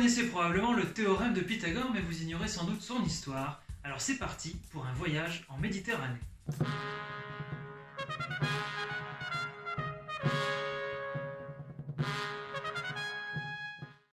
connaissez probablement le théorème de Pythagore, mais vous ignorez sans doute son histoire. Alors c'est parti pour un voyage en Méditerranée.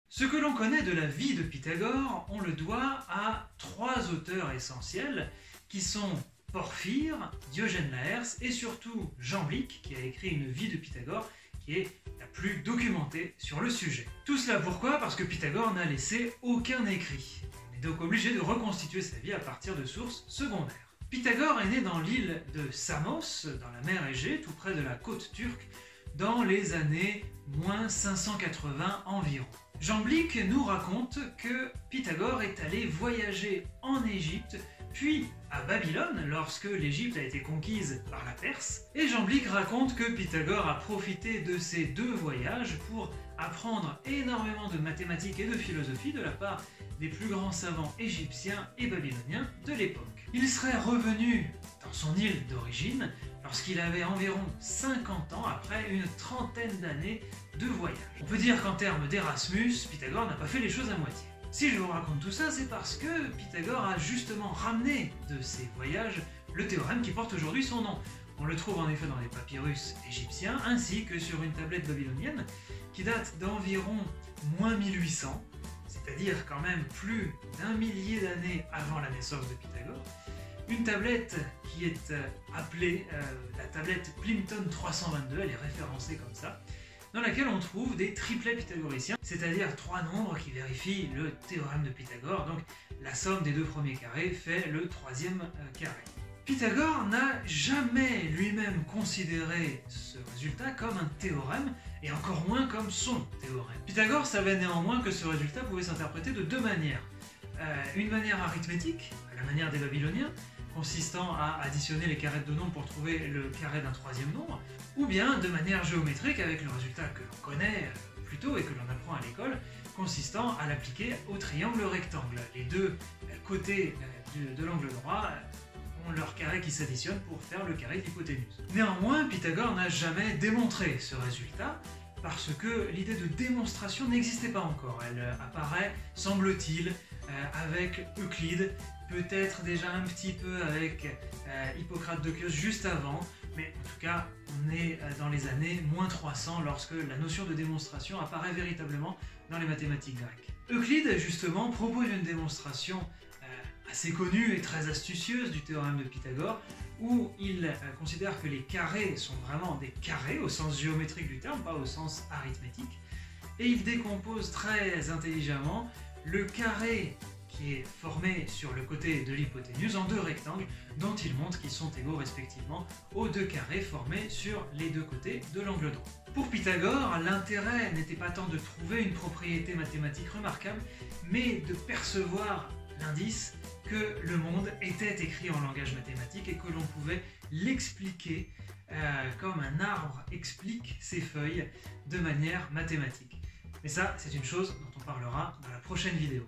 Ce que l'on connaît de la vie de Pythagore, on le doit à trois auteurs essentiels qui sont Porphyre, Diogène Laërce et surtout Jamblique, qui a écrit une vie de Pythagore qui est la plus documentée sur le sujet. Tout cela pourquoi? Parce que Pythagore n'a laissé aucun écrit. On est donc obligé de reconstituer sa vie à partir de sources secondaires. Pythagore est né dans l'île de Samos, dans la mer Égée, tout près de la côte turque, dans les années -580 environ. Jamblique nous raconte que Pythagore est allé voyager en Égypte, puis à Babylone, lorsque l'Égypte a été conquise par la Perse. Et Jamblique raconte que Pythagore a profité de ces deux voyages pour apprendre énormément de mathématiques et de philosophie de la part des plus grands savants égyptiens et babyloniens de l'époque. Il serait revenu dans son île d'origine lorsqu'il avait environ 50 ans après une trentaine d'années de voyage. On peut dire qu'en termes d'Erasmus, Pythagore n'a pas fait les choses à moitié. Si je vous raconte tout ça, c'est parce que Pythagore a justement ramené de ses voyages le théorème qui porte aujourd'hui son nom. On le trouve en effet dans les papyrus égyptiens, ainsi que sur une tablette babylonienne qui date d'environ -1800, c'est-à-dire quand même plus d'un millier d'années avant la naissance de Pythagore. Une tablette qui est appelée la tablette Plimpton 322, elle est référencée comme ça, dans laquelle on trouve des triplets pythagoriciens, c'est-à-dire trois nombres qui vérifient le théorème de Pythagore, donc la somme des deux premiers carrés fait le troisième carré. Pythagore n'a jamais lui-même considéré ce résultat comme un théorème, et encore moins comme son théorème. Pythagore savait néanmoins que ce résultat pouvait s'interpréter de deux manières. Une manière arithmétique, à la manière des Babyloniens, consistant à additionner les carrés de deux nombres pour trouver le carré d'un troisième nombre, ou bien de manière géométrique avec le résultat que l'on connaît plutôt et que l'on apprend à l'école, consistant à l'appliquer au triangle rectangle. Les deux côtés de l'angle droit ont leur carré qui s'additionne pour faire le carré de l'hypoténuse. Néanmoins, Pythagore n'a jamais démontré ce résultat, parce que l'idée de démonstration n'existait pas encore. Elle apparaît, semble-t-il, avec Euclide, peut-être déjà un petit peu avec Hippocrate de Chios juste avant, mais en tout cas, on est dans les années -300 lorsque la notion de démonstration apparaît véritablement dans les mathématiques grecques. Euclide, justement, propose une démonstration assez connue et très astucieuse du théorème de Pythagore, où il considère que les carrés sont vraiment des carrés au sens géométrique du terme, pas au sens arithmétique, et il décompose très intelligemment le carré qui est formé sur le côté de l'hypoténuse en deux rectangles dont il montre qu'ils sont égaux respectivement aux deux carrés formés sur les deux côtés de l'angle droit. Pour Pythagore, l'intérêt n'était pas tant de trouver une propriété mathématique remarquable, mais de percevoir l'indice que le monde était écrit en langage mathématique et que l'on pouvait l'expliquer comme un arbre explique ses feuilles de manière mathématique. Mais ça, c'est une chose dont on parlera dans la prochaine vidéo.